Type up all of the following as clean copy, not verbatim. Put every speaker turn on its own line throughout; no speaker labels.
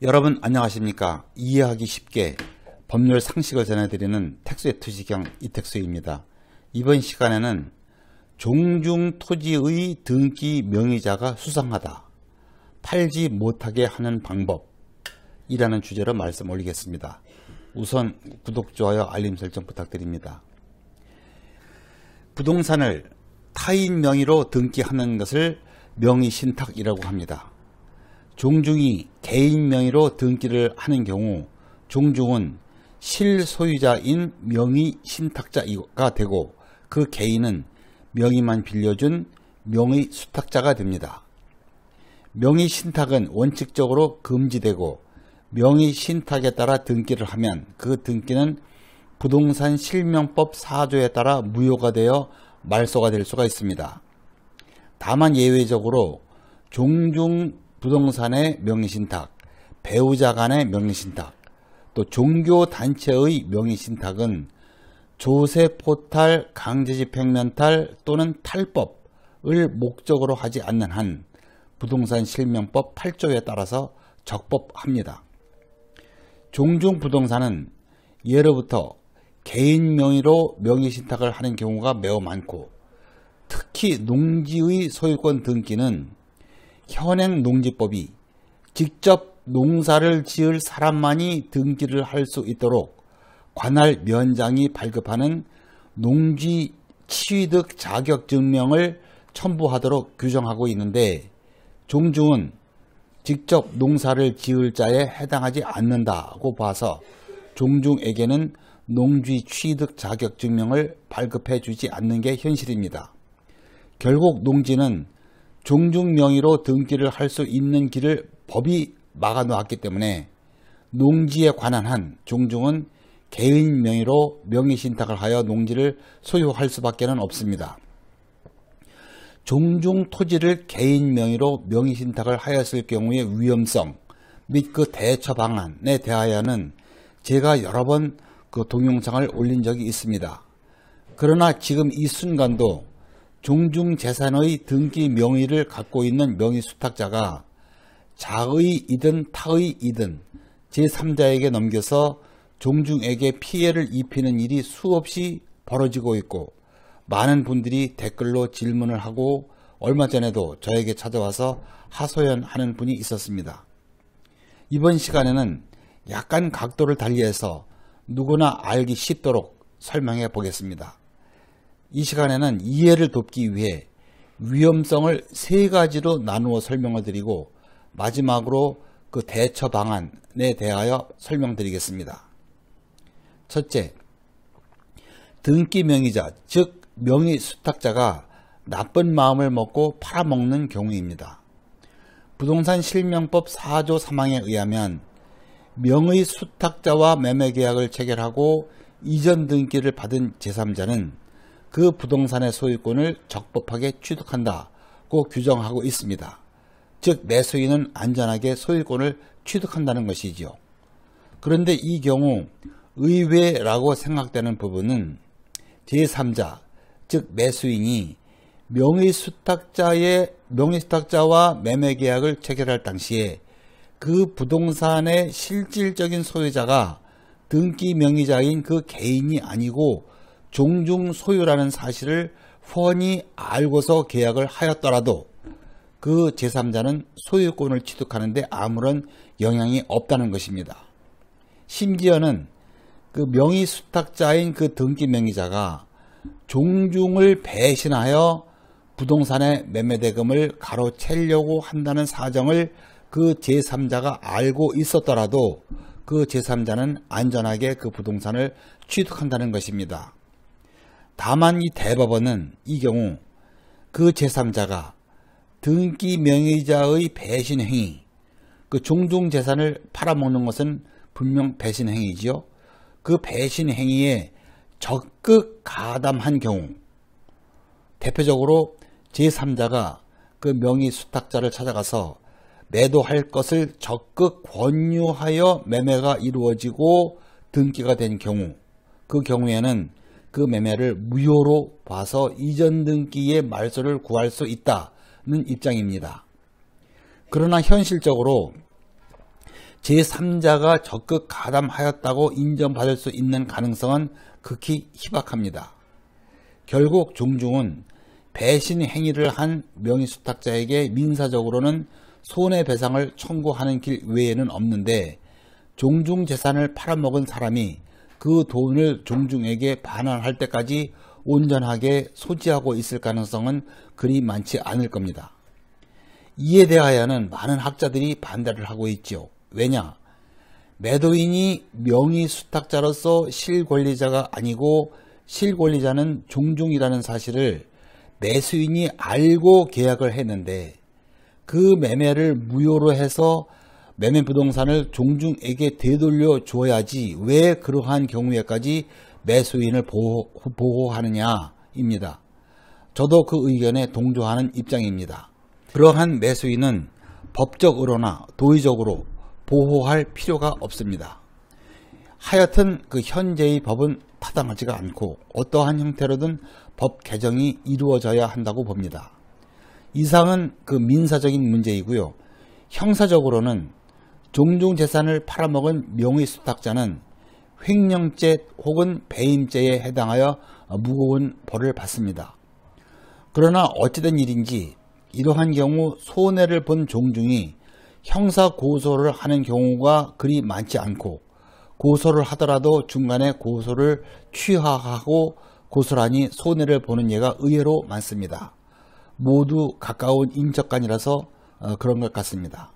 여러분 안녕하십니까? 이해하기 쉽게 법률 상식을 전해드리는 택수의 투지경 이택수입니다. 이번 시간에는 종중토지의 등기 명의자가 수상하다, 팔지 못하게 하는 방법이라는 주제로 말씀 올리겠습니다. 우선 구독, 좋아요, 알림 설정 부탁드립니다. 부동산을 타인 명의로 등기하는 것을 명의신탁이라고 합니다. 종중이 개인 명의로 등기를 하는 경우 종중은 실소유자인 명의신탁자가 되고 그 개인은 명의만 빌려준 명의수탁자가 됩니다. 명의신탁은 원칙적으로 금지되고 명의신탁에 따라 등기를 하면 그 등기는 부동산 실명법 4조에 따라 무효가 되어 말소가 될 수가 있습니다. 다만 예외적으로 종중 부동산의 명의신탁, 배우자 간의 명의신탁, 또 종교단체의 명의신탁은 조세포탈, 강제집행면탈 또는 탈법을 목적으로 하지 않는 한 부동산 실명법 8조에 따라서 적법합니다. 종중부동산은 예로부터 개인 명의로 명의신탁을 하는 경우가 매우 많고, 특히 농지의 소유권 등기는 현행 농지법이 직접 농사를 지을 사람만이 등기를 할 수 있도록 관할 면장이 발급하는 농지 취득 자격증명을 첨부하도록 규정하고 있는데, 종중은 직접 농사를 지을 자에 해당하지 않는다고 봐서 종중에게는 농지 취득 자격증명을 발급해 주지 않는 게 현실입니다. 결국 농지는 종중 명의로 등기를 할 수 있는 길을 법이 막아놓았기 때문에 농지에 관한 한 종중은 개인 명의로 명의신탁을 하여 농지를 소유할 수밖에 없습니다. 종중 토지를 개인 명의로 명의신탁을 하였을 경우의 위험성 및 그 대처 방안에 대하여는 제가 여러 번 그 동영상을 올린 적이 있습니다. 그러나 지금 이 순간도 종중재산의 등기 명의를 갖고 있는 명의수탁자가 자의이든 타의이든 제3자에게 넘겨서 종중에게 피해를 입히는 일이 수없이 벌어지고 있고, 많은 분들이 댓글로 질문을 하고 얼마 전에도 저에게 찾아와서 하소연하는 분이 있었습니다. 이번 시간에는 약간 각도를 달리해서 누구나 알기 쉽도록 설명해 보겠습니다. 이 시간에는 이해를 돕기 위해 위험성을 세 가지로 나누어 설명을 드리고 마지막으로 그 대처 방안에 대하여 설명드리겠습니다. 첫째, 등기 명의자, 즉 명의수탁자가 나쁜 마음을 먹고 팔아먹는 경우입니다. 부동산 실명법 4조 3항에 의하면 명의수탁자와 매매계약을 체결하고 이전 등기를 받은 제3자는 그 부동산의 소유권을 적법하게 취득한다고 규정하고 있습니다. 즉 매수인은 안전하게 소유권을 취득한다는 것이지요. 그런데 이 경우 의외라고 생각되는 부분은 제3자, 즉 매수인이 명의수탁자와 매매계약을 체결할 당시에 그 부동산의 실질적인 소유자가 등기 명의자인 그 개인이 아니고 종중 소유라는 사실을 훤히 알고서 계약을 하였더라도 그 제3자는 소유권을 취득하는데 아무런 영향이 없다는 것입니다. 심지어는 그 명의수탁자인 그 등기 명의자가 종중을 배신하여 부동산의 매매대금을 가로채려고 한다는 사정을 그 제3자가 알고 있었더라도 그 제3자는 안전하게 그 부동산을 취득한다는 것입니다. 다만 이 대법원은 이 경우 그 제3자가 등기 명의자의 배신 행위, 그 종중 재산을 팔아먹는 것은 분명 배신 행위지요. 그 배신 행위에 적극 가담한 경우, 대표적으로 제3자가 그 명의수탁자를 찾아가서 매도할 것을 적극 권유하여 매매가 이루어지고 등기가 된 경우, 그 경우에는 그 매매를 무효로 봐서 이전 등기의 말소를 구할 수 있다는 입장입니다. 그러나 현실적으로 제3자가 적극 가담하였다고 인정받을 수 있는 가능성은 극히 희박합니다. 결국 종중은 배신 행위를 한 명의수탁자에게 민사적으로는 손해배상을 청구하는 길 외에는 없는데, 종중 재산을 팔아먹은 사람이 그 돈을 종중에게 반환할 때까지 온전하게 소지하고 있을 가능성은 그리 많지 않을 겁니다. 이에 대하여는 많은 학자들이 반대를 하고 있지요. 왜냐? 매도인이 명의수탁자로서 실권리자가 아니고 실권리자는 종중이라는 사실을 매수인이 알고 계약을 했는데, 그 매매를 무효로 해서 매매부동산을 종중에게 되돌려 줘야지 왜 그러한 경우에까지 매수인을 보호하느냐입니다. 저도 그 의견에 동조하는 입장입니다. 그러한 매수인은 법적으로나 도의적으로 보호할 필요가 없습니다. 하여튼 그 현재의 법은 타당하지가 않고 어떠한 형태로든 법 개정이 이루어져야 한다고 봅니다. 이상은 그 민사적인 문제이고요. 형사적으로는 종중재산을 팔아먹은 명의수탁자는 횡령죄 혹은 배임죄에 해당하여 무거운 벌을 받습니다. 그러나 어찌된 일인지 이러한 경우 손해를 본 종중이 형사고소를 하는 경우가 그리 많지 않고, 고소를 하더라도 중간에 고소를 취하하고 고스란히 손해를 보는 예가 의외로 많습니다. 모두 가까운 인척간이라서 그런 것 같습니다.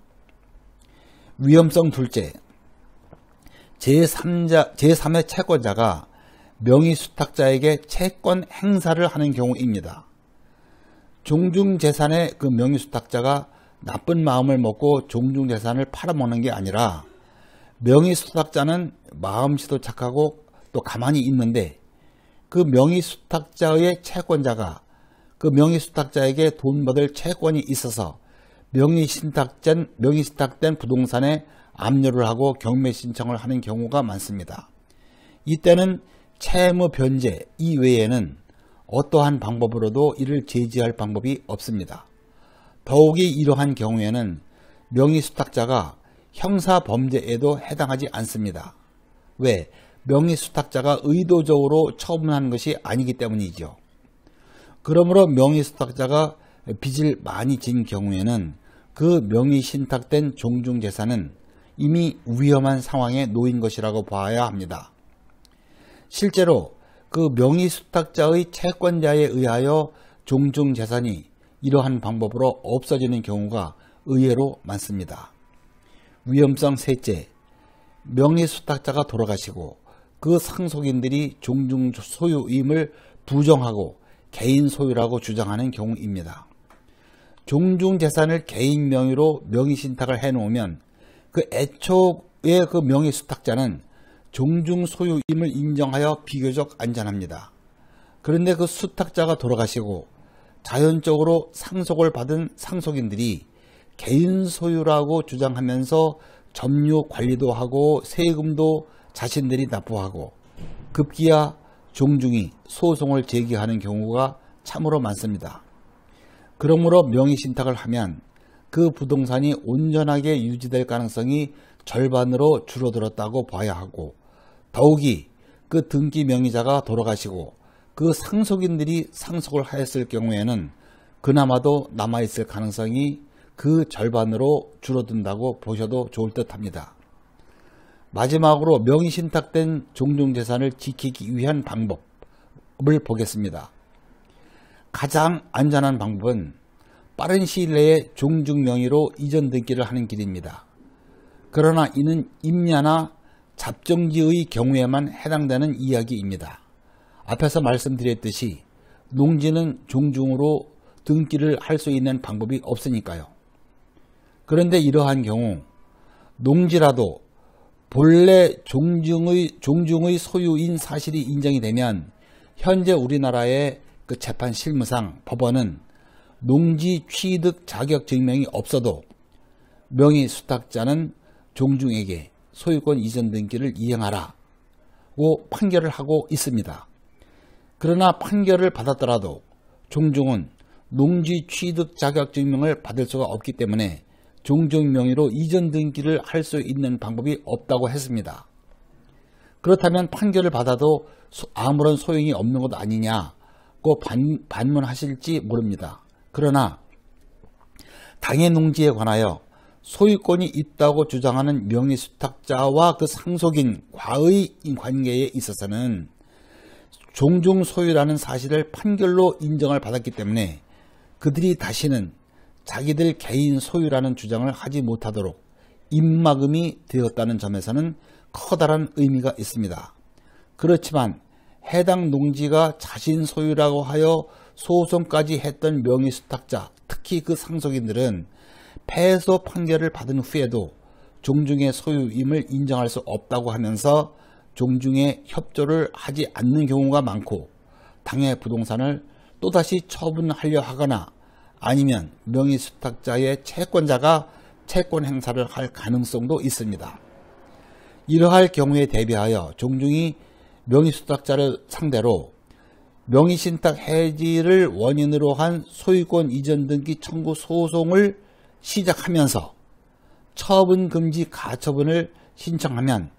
위험성 둘째, 제3의 채권자가 명의수탁자에게 채권 행사를 하는 경우입니다. 종중재산의 그 명의수탁자가 나쁜 마음을 먹고 종중재산을 팔아먹는 게 아니라, 명의수탁자는 마음씨도 착하고 또 가만히 있는데 그 명의수탁자의 채권자가 그 명의수탁자에게 돈 받을 채권이 있어서 명의신탁된 부동산에 압류를 하고 경매 신청을 하는 경우가 많습니다. 이때는 채무 변제 이외에는 어떠한 방법으로도 이를 제지할 방법이 없습니다. 더욱이 이러한 경우에는 명의수탁자가 형사범죄에도 해당하지 않습니다. 왜? 명의수탁자가 의도적으로 처분한 것이 아니기 때문이죠. 그러므로 명의수탁자가 빚을 많이 진 경우에는 그 명의신탁된 종중재산은 이미 위험한 상황에 놓인 것이라고 봐야 합니다. 실제로 그 명의수탁자의 채권자에 의하여 종중재산이 이러한 방법으로 없어지는 경우가 의외로 많습니다. 위험성 셋째, 명의수탁자가 돌아가시고 그 상속인들이 종중 소유임을 부정하고 개인 소유라고 주장하는 경우입니다. 종중재산을 개인 명의로 명의신탁을 해놓으면 그 애초에 그 명의수탁자는 종중 소유임을 인정하여 비교적 안전합니다. 그런데 그 수탁자가 돌아가시고 자연적으로 상속을 받은 상속인들이 개인 소유라고 주장하면서 점유 관리도 하고 세금도 자신들이 납부하고 급기야 종중이 소송을 제기하는 경우가 참으로 많습니다. 그러므로 명의신탁을 하면 그 부동산이 온전하게 유지될 가능성이 절반으로 줄어들었다고 봐야 하고, 더욱이 그 등기 명의자가 돌아가시고 그 상속인들이 상속을 하였을 경우에는 그나마도 남아있을 가능성이 그 절반으로 줄어든다고 보셔도 좋을 듯 합니다. 마지막으로 명의신탁된 종중재산을 지키기 위한 방법을 보겠습니다. 가장 안전한 방법은 빠른 시일 내에 종중 명의로 이전 등기를 하는 길입니다. 그러나 이는 임야나 잡정지의 경우에만 해당되는 이야기입니다. 앞에서 말씀드렸듯이 농지는 종중으로 등기를 할 수 있는 방법이 없으니까요. 그런데 이러한 경우 농지라도 본래 종중의 소유인 사실이 인정이 되면 현재 우리나라의 그 재판 실무상 법원은 농지 취득 자격 증명이 없어도 명의수탁자는 종중에게 소유권 이전 등기를 이행하라고 판결을 하고 있습니다. 그러나 판결을 받았더라도 종중은 농지 취득 자격 증명을 받을 수가 없기 때문에 종중 명의로 이전 등기를 할 수 있는 방법이 없다고 했습니다. 그렇다면 판결을 받아도 아무런 소용이 없는 것 아니냐고 반문하실지 모릅니다. 그러나 당해 농지에 관하여 소유권이 있다고 주장하는 명의수탁자와 그 상속인 과의 관계에 있어서는 종중 소유라는 사실을 판결로 인정을 받았기 때문에 그들이 다시는 자기들 개인 소유라는 주장을 하지 못하도록 입막음이 되었다는 점에서는 커다란 의미가 있습니다. 그렇지만 해당 농지가 자신 소유라고 하여 소송까지 했던 명의수탁자, 특히 그 상속인들은 패소 판결을 받은 후에도 종중의 소유임을 인정할 수 없다고 하면서 종중의 협조를 하지 않는 경우가 많고 당해 부동산을 또다시 처분하려 하거나 아니면 명의수탁자의 채권자가 채권 행사를 할 가능성도 있습니다. 이러할 경우에 대비하여 종중이 명의수탁자를 상대로 명의신탁 해지를 원인으로 한 소유권 이전 등기 청구 소송을 시작하면서 처분금지 가처분을 신청하면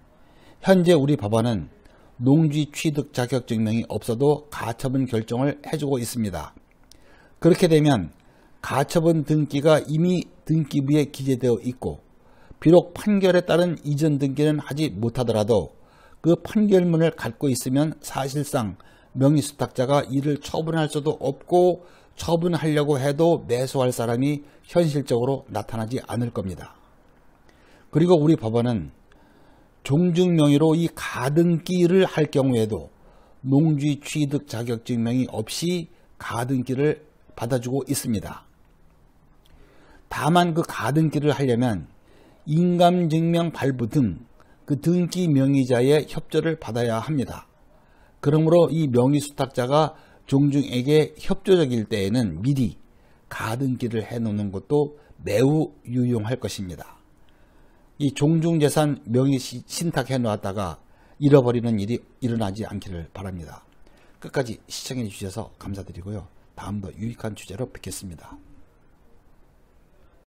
현재 우리 법원은 농지 취득 자격 증명이 없어도 가처분 결정을 해주고 있습니다. 그렇게 되면 가처분 등기가 이미 등기부에 기재되어 있고 비록 판결에 따른 이전 등기는 하지 못하더라도 그 판결문을 갖고 있으면 사실상 명의수탁자가 이를 처분할 수도 없고 처분하려고 해도 매수할 사람이 현실적으로 나타나지 않을 겁니다. 그리고 우리 법원은 종중 명의로 이 가등기를 할 경우에도 농지 취득 자격 증명이 없이 가등기를 받아주고 있습니다. 다만 그 가등기를 하려면 인감증명 발부 등 그 등기 명의자의 협조를 받아야 합니다. 그러므로 이 명의수탁자가 종중에게 협조적일 때에는 미리 가등기를 해놓는 것도 매우 유용할 것입니다. 이 종중재산 명의신탁해 놓았다가 잃어버리는 일이 일어나지 않기를 바랍니다. 끝까지 시청해 주셔서 감사드리고요. 다음 더 유익한 주제로 뵙겠습니다.